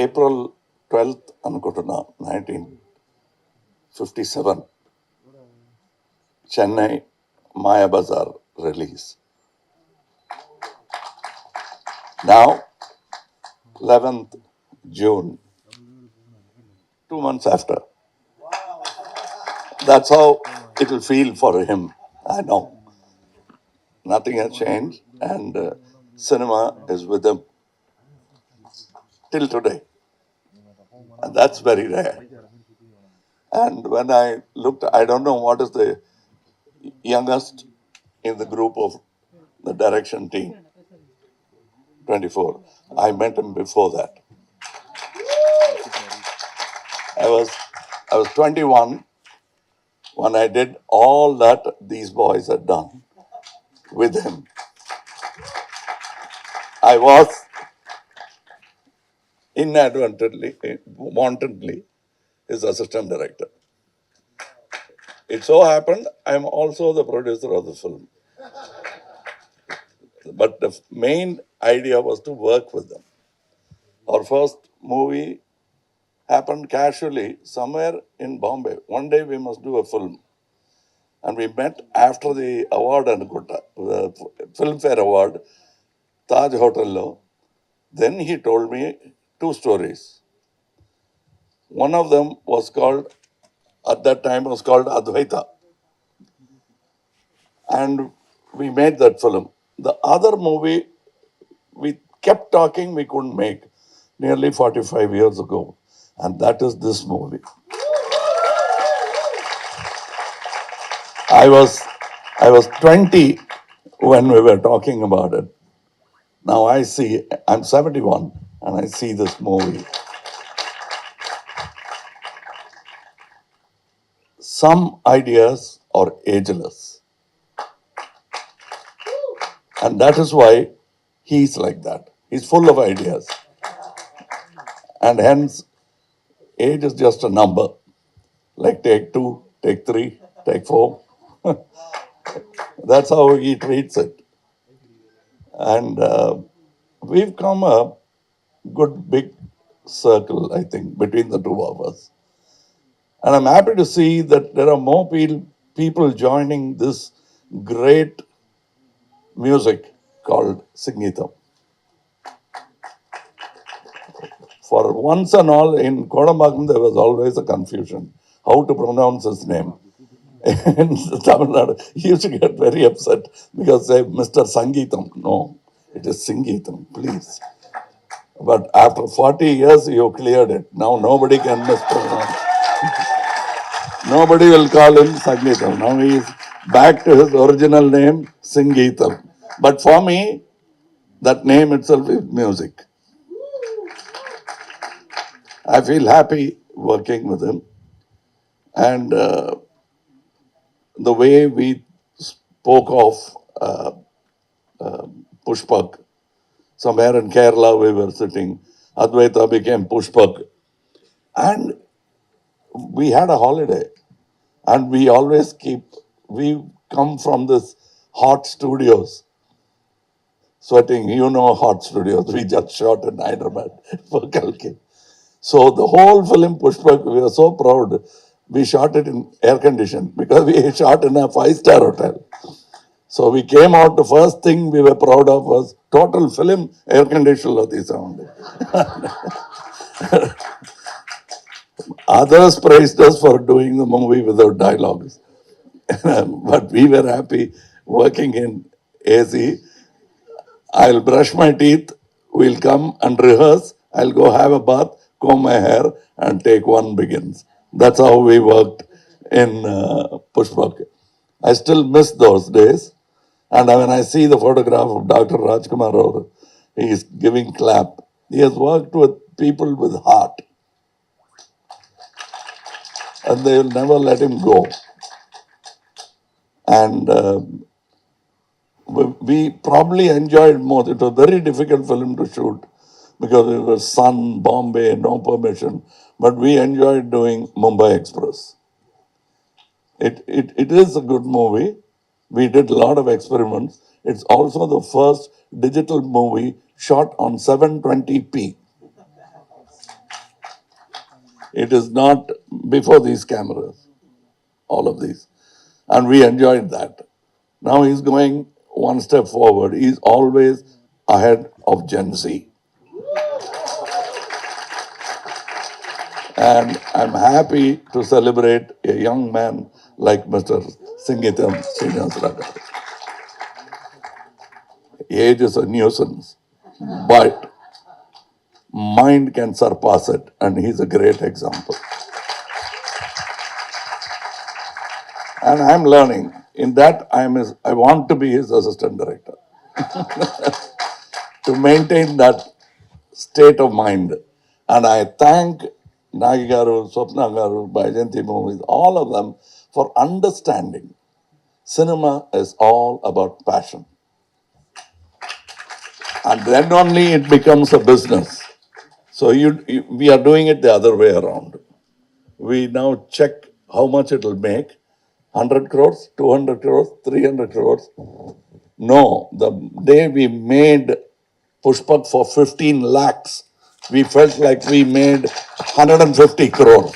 April 12th, అనుకుంటున్నా 1957, Chennai Maya Bazaar release. Now, 11th June, 2 months after. That's how it will feel for him. I know. Nothing has changed, and cinema is with him till today. And that's very rare. And when I looked, I don't know what is the youngest in the group of the direction team, 24. I met him before that. I was 21 when I did all that these boys had done with him. I was inadvertently, wantedly, his assistant director. It so happened I am also the producer of the film. But the main idea was to work with them. Our first movie happened casually somewhere in Bombay. One day we must do a film. And we met after the award and the Filmfare Award, Taj Hotel. Then he told me 2 stories. One of them was called, at that time was called Advaita. And we made that film. The other movie, we kept talking, we couldn't make, nearly 45 years ago. And that is this movie. I was 20 when we were talking about it. Now I see, I'm 71 and I see this movie. Some ideas are ageless. And that is why he's like that. He's full of ideas. And hence, age is just a number. Like take 2, take 3, take 4. That's how he treats it. And we've come a good big circle, I think, between the 2 of us. And I'm happy to see that there are more people joining this great music called Singeetam. For once and all, in Kodambakam, there was always a confusion how to pronounce his name. In Tamil Nadu, he used to get very upset because they, Mr. Sangeetam. No, it is Singeetam, please. But after 40 years, you cleared it. Now nobody can mispronounce. Nobody will call him Sangeetam. Now he is back to his original name, Singeetam. But for me, that name itself is music. I feel happy working with him. And the way we spoke of Pushpak, somewhere in Kerala we were sitting, Advaita became Pushpak. And we had a holiday. And we always we come from this hot studios, sweating, you know, hot studios. We just shot in Hyderabad for Kalki. So the whole film Pushpak, we were so proud. We shot it in air condition because we shot in a 5-star hotel. So we came out, the first thing we were proud of was total film air condition sound. Others praised us for doing the movie without dialogues. But we were happy working in AC. I'll brush my teeth, we'll come and rehearse, I'll go have a bath, comb my hair, and take one begins. That's how we worked in Pushpak. I still miss those days. And when I see the photograph of Dr. Rajkumar, he is giving clap. He has worked with people with heart. And they will never let him go. And we probably enjoyed more. It was a very difficult film to shoot because it was sun, Bombay, no permission. But we enjoyed doing Mumbai Express. It is a good movie. We did a lot of experiments. It's also the first digital movie shot on 720p. It is not before these cameras, all of these. And we enjoyed that. Now he's going one step forward. He's always ahead of Gen Z. And I'm happy to celebrate a young man like Mr. Singeetam Srinivasa. Age is a nuisance, but mind can surpass it, and he's a great example. And I'm learning. In that, I want to be his assistant director to maintain that state of mind. And I thank Nagi Garu, Swapna Garu, Baijanti Movies, all of them for understanding. Cinema is all about passion. And then only it becomes a business. So we are doing it the other way around. We now check how much it will make. 100 crores, 200 crores, 300 crores. No, the day we made Pushpak for 15 lakhs, we felt like we made 150 crores.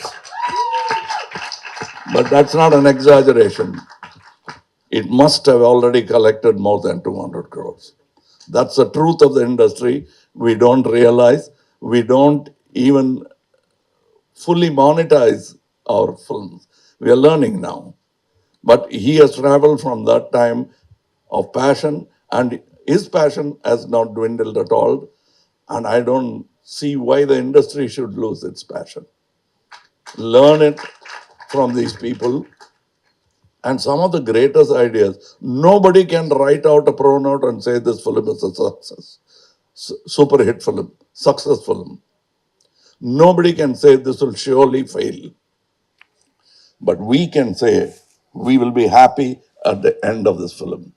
But that's not an exaggeration. It must have already collected more than 200 crores. That's the truth of the industry. We don't realize, we don't even fully monetize our films. We are learning now. But he has traveled from that time of passion, and his passion has not dwindled at all. And I don't see why the industry should lose its passion. Learn it from these people. And some of the greatest ideas, nobody can write out a pro note and say this film is a success, super hit film, success film. Nobody can say this will surely fail. But we can say we will be happy at the end of this film.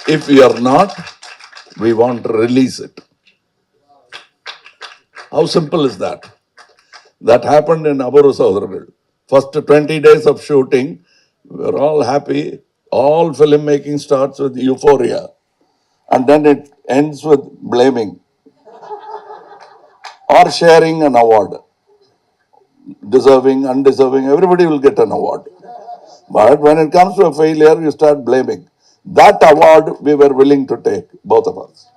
If we are not, we want to release it. How simple is that? That happened in Aburu Sodaral. First 20 days of shooting, we're all happy. All filmmaking starts with euphoria. And then it ends with blaming or sharing an award. Deserving, undeserving, everybody will get an award. But when it comes to a failure, you start blaming. That award we were willing to take, both of us.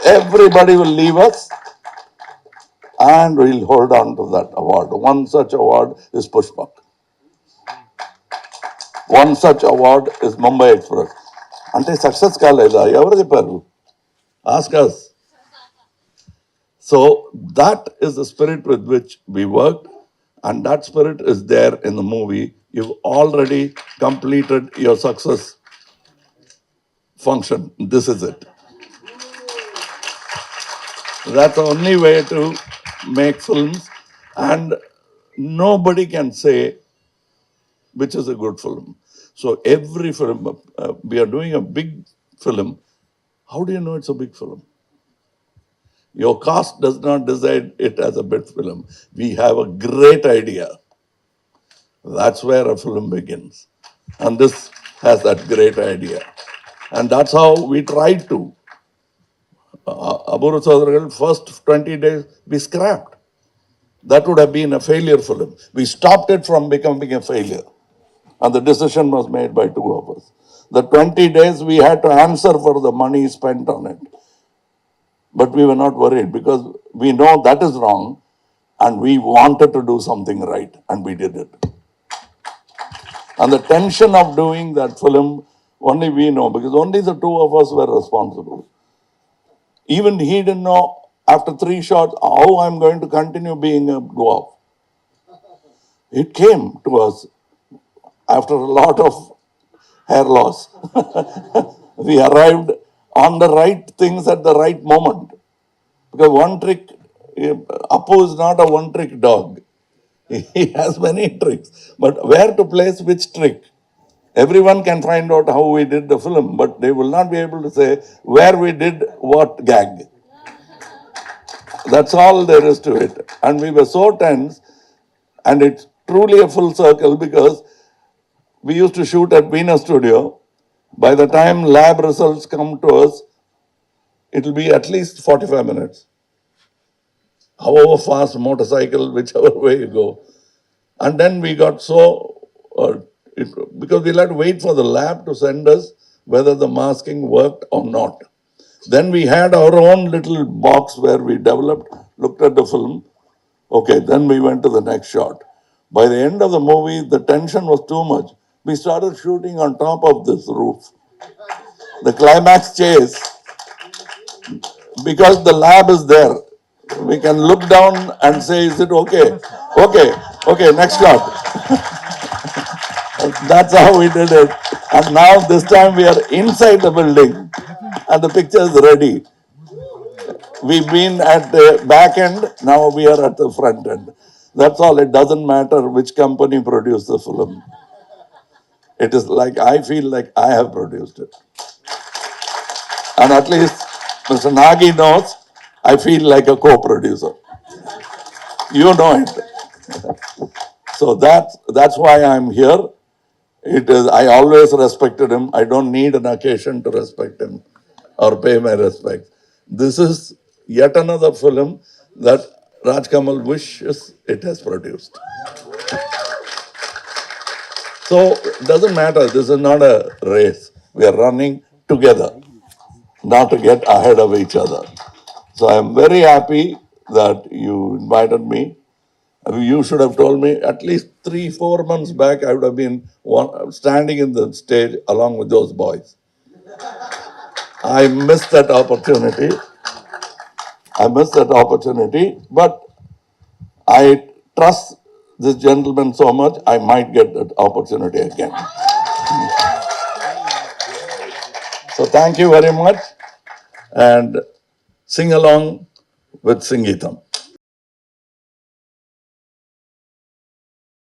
Everybody will leave us and we'll hold on to that award. One such award is Pushpak. One such award is Mumbai Express. Ante success kaleda, evaru chepparu? Ask us. So that is the spirit with which we worked, and that spirit is there in the movie. You've already completed your success function. This is it. That's the only way to make films, and nobody can say which is a good film. So every film, we are doing a big film. How do you know it's a big film? Your cast does not decide it as a big film. We have a great idea. That's where a film begins. And this has that great idea. And that's how we tried to. Aburu Sodaral, first 20 days, we scrapped. That would have been a failure film. We stopped it from becoming a failure. And the decision was made by two of us. The 20 days we had to answer for the money spent on it. But we were not worried because we know that is wrong and we wanted to do something right and we did it. And the tension of doing that film, only we know because only the two of us were responsible. Even he didn't know after 3 shots how I'm going to continue being a dwarf. It came to us after a lot of hair loss. We arrived on the right things at the right moment. Because one trick, Apu is not a one trick dog. He has many tricks. But where to place which trick? Everyone can find out how we did the film, but they will not be able to say where we did what gag. That's all there is to it. And we were so tense, and it's truly a full circle because we used to shoot at Veena Studio. By the time lab results come to us, it will be at least 45 minutes. however fast motorcycle, whichever way you go. And then we got so, because we'll have to wait for the lab to send us whether the masking worked or not. Then we had our own little box where we developed, looked at the film. Okay, then we went to the next shot. By the end of the movie, the tension was too much. We started shooting on top of this roof. The climax chase, because the lab is there, we can look down and say, is it okay? Okay, okay, next shot. That's how we did it. And now this time we are inside the building and the picture is ready. We've been at the back end, now we are at the front end. That's all. It doesn't matter which company produced the film. It is like, I feel like I have produced it. And at least Mr. Nagi knows I feel like a co-producer. You know it. So that's why I'm here. It is, I always respected him. I don't need an occasion to respect him or pay my respect. This is yet another film that Raj Kamal wishes it has produced. So it doesn't matter. This is not a race. We are running together, not to get ahead of each other. So I'm very happy that you invited me. You should have told me at least 3-4 months back. I would have been standing in the stage along with those boys. I missed that opportunity. But I trust this gentleman so much, I might get that opportunity again. So thank you very much and sing along with Singeetam.